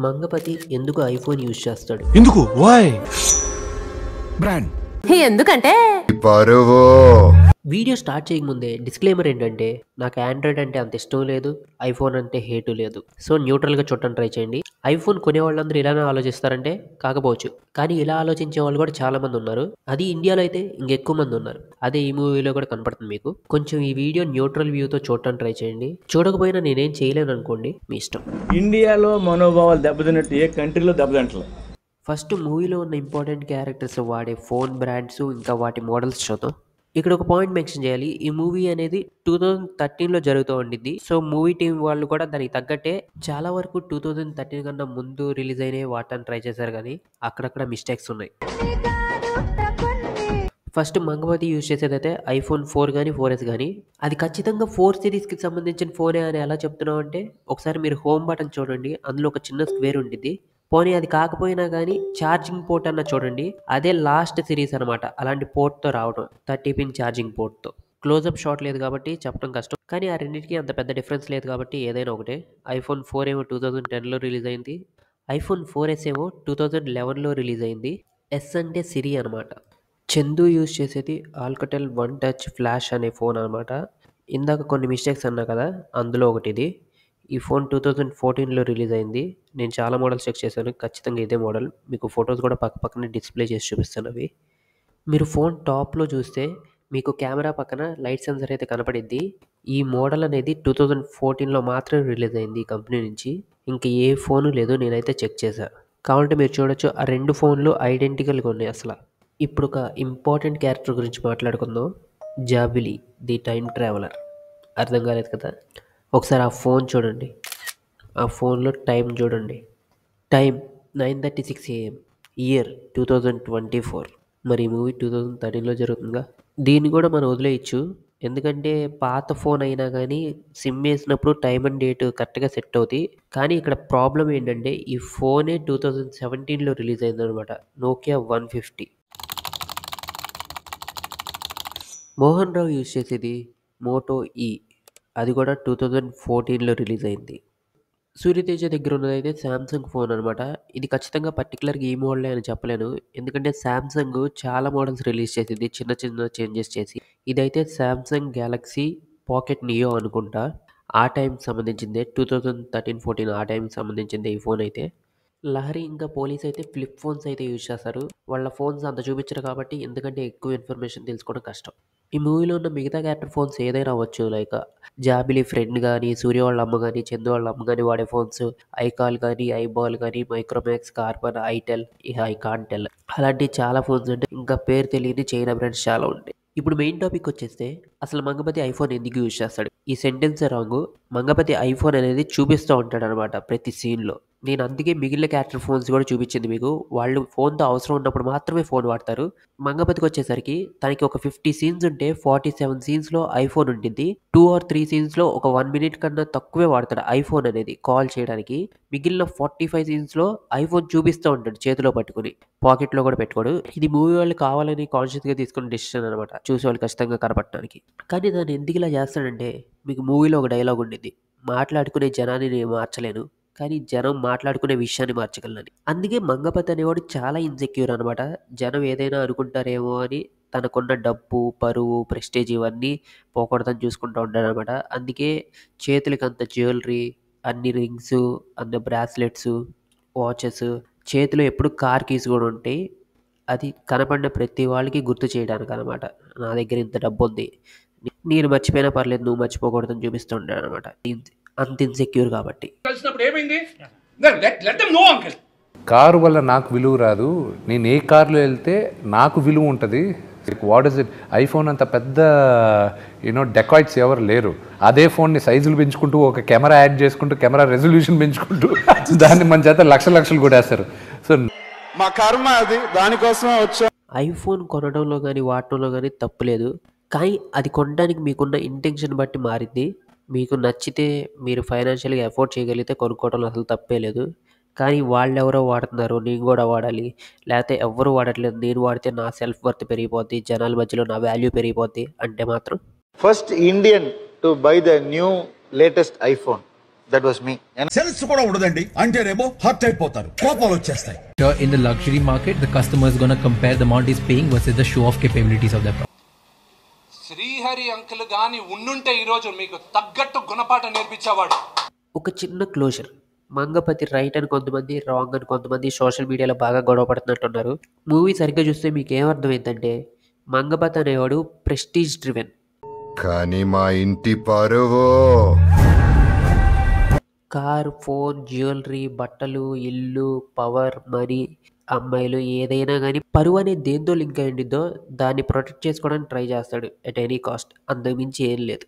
మంగపతి ఎందుకు iPhone use చేస్తాడు? ఎందుకు? వై? బ్రాండ్ ఎందుకంటే బరువు. వీడియో స్టార్ట్ చేయకముందే డిస్క్లైమర్ ఏంటంటే, నాకు ఆండ్రాయిడ్ అంటే అంత ఇష్టం లేదు, ఐఫోన్ అంటే హేటు లేదు. సో న్యూట్రల్గా చూడటానికి ట్రై చేయండి. ఐఫోన్ కొనే వాళ్ళందరూ ఇలానే ఆలోచిస్తారంటే కాకపోవచ్చు, కానీ ఇలా ఆలోచించే వాళ్ళు కూడా చాలా మంది ఉన్నారు. అది ఇండియాలో అయితే ఇంకెక్కువ మంది ఉన్నారు. అదే ఈ మూవీలో కూడా కనపడుతుంది మీకు. కొంచెం ఈ వీడియో న్యూట్రల్ వ్యూతో చూడటానికి ట్రై చేయండి. చూడకపోయినా నేనేం చేయలేను అనుకోండి, మీ ఇష్టం. ఇండియాలో మనోభావాలు దెబ్బతిన్నట్టు ఏ కంట్రీలో దెబ్బతింటలేదు. ఫస్ట్ మూవీలో ఉన్న ఇంపార్టెంట్ క్యారెక్టర్స్ వాడే ఫోన్ బ్రాండ్స్ ఇంకా వాటి మోడల్స్ చూద్దాం. ఇక్కడ ఒక పాయింట్ మెన్షన్ చేయాలి. ఈ మూవీ అనేది 2013లో జరుగుతూ ఉండిద్ది. సో మూవీ టీం వాళ్ళు కూడా దానికి తగ్గట్టే చాలా వరకు 2013 కన్నా ముందు రిలీజ్ అయినవి వాడటానికి ట్రై చేశారు, కానీ అక్కడక్కడ మిస్టేక్స్ ఉన్నాయి. ఫస్ట్ మంగపతి యూజ్ చేసేదైతే ఐఫోన్ 4 కానీ 4S కానీ, అది ఖచ్చితంగా 4 సిరీస్కి సంబంధించిన ఫోనే అని ఎలా చెప్తున్నావు అంటే, ఒకసారి మీరు హోమ్ బటన్ చూడండి, అందులో ఒక చిన్న స్క్వేర్ ఉండిద్ది. పోనీ అది కాకపోయినా కానీ ఛార్జింగ్ పోర్ట్ అన్న చూడండి, అదే లాస్ట్ సిరీస్ అనమాట అలాంటి పోర్ట్తో రావడం, 30 పిన్ ఛార్జింగ్ పోర్ట్తో. క్లోజప్ షాట్ లేదు కాబట్టి చెప్పడం కష్టం, కానీ ఆ రెండింటికి అంత పెద్ద డిఫరెన్స్ లేదు కాబట్టి ఏదైనా ఒకటే. ఐఫోన్ 4 ఏమో 2010లో రిలీజ్ అయింది, ఐఫోన్ 4S ఏమో 2011లో రిలీజ్ అయింది. ఎస్ అంటే సిరి అనమాట. చందు యూజ్ చేసేది ఆల్కటెల్ వన్ టచ్ ఫ్లాష్ అనే ఫోన్ అనమాట. ఇందాక కొన్ని మిస్టేక్స్ అన్నా కదా, అందులో ఒకటి ఇది. ఈ ఫోన్ 2014లో రిలీజ్ అయింది. నేను చాలా మోడల్స్ చెక్ చేశాను, ఖచ్చితంగా ఇదే మోడల్. మీకు ఫొటోస్ కూడా పక్కనే డిస్ప్లే చేసి చూపిస్తాను అవి. మీరు ఫోన్ టాప్లో చూస్తే మీకు కెమెరా పక్కన లైట్ సెన్సర్ అయితే కనపడిద్ది. ఈ మోడల్ అనేది 2014లో మాత్రమే రిలీజ్ అయింది ఈ కంపెనీ నుంచి. ఇంకా ఏ ఫోను లేదు, నేనైతే చెక్ చేశాను. కావాలంటే మీరు చూడొచ్చు, ఆ రెండు ఫోన్లు ఐడెంటికల్గా ఉన్నాయి అసలు. ఇప్పుడు ఒక ఇంపార్టెంట్ క్యారెక్టర్ గురించి మాట్లాడుకుందాం. జాబిలీ ది టైమ్ ట్రావెలర్. అర్థం కాలేదు కదా? ఒకసారి ఆ ఫోన్ చూడండి, ఆ ఫోన్లో టైం చూడండి. Time 9:36 AM, year 2024. మరి ఈ మూవీ 2013లో జరుగుతుందా? దీన్ని కూడా మనం వదిలేయచ్చు, ఎందుకంటే పాత ఫోన్ అయినా కానీ సిమ్ వేసినప్పుడు టైం అండ్ డేట్ కరెక్ట్గా సెట్ అవుతాయి. కానీ ఇక్కడ ప్రాబ్లం ఏంటంటే, ఈ ఫోనే 2017లో రిలీజ్ అయిందనమాట, నోకియా 150. మోహన్ రావు యూజ్ చేసేది మోటో ఈ, అది కూడా 2014లో రిలీజ్ అయింది. సూర్యతేజ దగ్గర ఉన్నదైతే శాంసంగ్ ఫోన్ అనమాట. ఇది ఖచ్చితంగా పర్టికులర్గా ఈ మోడలే అని చెప్పలేను, ఎందుకంటే శాంసంగ్ చాలా మోడల్స్ రిలీజ్ చేసింది చిన్న చిన్న చేంజెస్ చేసి. ఇదైతే శాంసంగ్ గ్యాలక్సీ పాకెట్ నియో అనుకుంటా, ఆ టైంకి సంబంధించిందే. 2013-14 ఆ టైంకి సంబంధించిందే ఈ ఫోన్ అయితే. లహరి ఇంకా పోలీస్ అయితే ఫ్లిప్ ఫోన్స్ అయితే యూజ్ చేస్తారు. వాళ్ళ ఫోన్స్ అంత చూపించరు కాబట్టి ఎందుకంటే ఎక్కువ ఇన్ఫర్మేషన్ తెలుసుకోవడం కష్టం. ఈ మూవీలో ఉన్న మిగతా క్యారెక్టర్ ఫోన్స్ ఏదైనా అవ్వచ్చు, లైక్ జాబిలీ ఫ్రెండ్ కానీ, సూర్య వాళ్ళ అమ్మ కానీ, చందు వాళ్ళ అమ్మ కానీ వాడే ఫోన్స్, ఐకాల్ కానీ, ఐబాల్ కానీ, మైక్రోమాక్స్, కార్బన్, ఐటెల్, ఐకాంటెల్, అలాంటి చాలా ఫోన్స్ ఉంటాయి. ఇంకా పేరు తెలియని చైనా బ్రాండ్స్ చాలా ఉంటాయి. ఇప్పుడు మెయిన్ టాపిక్ వచ్చేస్తే, అసలు మంగపతి ఐఫోన్ ఎందుకు యూజ్ చేస్తాడు? ఈ సెంటెన్స్ రాంగ్. మంగపతి ఐఫోన్ అనేది చూపిస్తూ ఉంటాడు అనమాట ప్రతి సీన్లో. నేను అందుకే మిగిలిన క్యారెక్టర్ ఫోన్స్ కూడా చూపించింది మీకు. వాళ్ళు ఫోన్తో అవసరం ఉన్నప్పుడు మాత్రమే ఫోన్ వాడతారు. మంగపతికి వచ్చేసరికి తనకి ఒక 50 సీన్స్ ఉంటే 47 సీన్స్లో ఐఫోన్ ఉంటుంది. 2 or 3 సీన్స్లో ఒక 1 minute కన్నా తక్కువే వాడతాడు ఐఫోన్ అనేది కాల్ చేయడానికి. మిగిలిన 45 సీన్స్లో ఐఫోన్ చూపిస్తూ ఉంటాడు చేతిలో పట్టుకుని, పాకెట్లో కూడా పెట్టుకోడు. ఇది మూవీ వాళ్ళు కావాలని కాన్షియస్గా తీసుకున్న డెసిషన్ అనమాట, చూసే వాళ్ళు ఖచ్చితంగా కనపడటానికి. కానీ దాన్ని ఎందుకు ఇలా చేస్తాడంటే, మీకు మూవీలో ఒక డైలాగ్ ఉండింది, మాట్లాడుకునే జనాన్ని నేను మార్చలేను కానీ జనం మాట్లాడుకునే విషయాన్ని మార్చగలనని. అందుకే మంగపతి అనేవాడు చాలా ఇన్సెక్యూర్ అనమాట. జనం ఏదైనా అనుకుంటారేమో అని తనకున్న డబ్బు, పరువు, ప్రెస్టేజ్ ఇవన్నీ పోకూడదని చూసుకుంటూ ఉంటాడు అనమాట. అందుకే చేతులకి అంత జ్యువెలరీ, అన్ని రింగ్స్, అన్ని బ్రాస్లెట్స్, వాచెస్, చేతిలో ఎప్పుడు కార్ కీస్ కూడా ఉంటాయి. అది కనపడిన ప్రతి వాళ్ళకి గుర్తు చేయడానికి అనమాట, నా దగ్గర ఇంత డబ్బు ఉంది, నేను మర్చిపోయినా పర్లేదు నువ్వు మర్చిపోకూడదని చూపిస్తూ ఉంటాడు అనమాట, అంత ఇన్సెక్యూర్ కాబట్టి. కారు వల్ల నాకు విలువ రాదు, నేను ఏ కారులో వెళ్తే నాకు విలువ ఉంటుంది. What is it? ఐఫోన్ అంత పెద్ద డెకాయిట్స్ ఎవరు లేరు. అదే ఫోన్ని సైజులు పెంచుకుంటూ, ఒక కెమెరా యాడ్ చేసుకుంటూ, కెమెరా రెజల్యూషన్ పెంచుకుంటూ దాన్ని మన చేత లక్షలు కొట్టేస్తారు. సో మా కర్మ అది, దానికోసం వచ్చా. ఐఫోన్ కొనడంలో కానీ వాడటంలో కానీ తప్పులేదు, కానీ అది కొనడానికి మీకున్న ఇంటెన్షన్ బట్టి మారింది. మీకు నచ్చితే మీరు ఫైనాన్షియల్గా అఫోర్డ్ చేయగలిగితే కొనుక్కోవడంలో అసలు తప్పే లేదు. కానీ వాళ్ళెవరో వాడుతున్నారు నేను కూడా వాడాలి, లేకపోతే ఎవరు వాడట్లేదు నేను వాడితే నా సెల్ఫ్ వర్త్ పెరిగిపోద్ది, జనాల మధ్యలో నా వాల్యూ పెరిగిపోద్ది అంటే మాత్రం. First Indian to buy the new latest iPhone that was me. Sense కూడా ఉండదండి అంటేనేమో హర్ట్ అయిపోతారు, కోపాలు వచ్చేస్తాయి. In the luxury market, the customer is going to compare the amount he's paying versus the show-off capabilities of the product. Srihari uncle గాని ఉండుంటే ఈరోజు మీకు తగ్గట్టు గుణపాఠం నేర్పించేవాడు. ఒక చిన్న క్లోజర్. మంగపతి రైట్ అని కొంతమంది, రాంగ్ అని కొంతమంది సోషల్ మీడియాలో బాగా గొడవ పడుతున్నట్టున్నారు. మూవీ సరిగ్గా చూస్తే మీకు ఏమర్థమైందంటే మంగపతి అనేవాడు ప్రెస్టీజ్ డ్రివెన్. కానీ మా ఇంటి పరువు, కార్, ఫోన్, జ్యువెలరీ, బట్టలు, ఇల్లు, పవర్, మనీ, అమ్మాయిలు ఏదైనా కానీ పరువు అనేది దేంతో లింక్ అయి ఉండిద్దో దాన్ని ప్రొటెక్ట్ చేసుకోవడానికి ట్రై చేస్తాడు ఎట్ ఎనీ కాస్ట్. అంతకుమించి ఏం లేదు.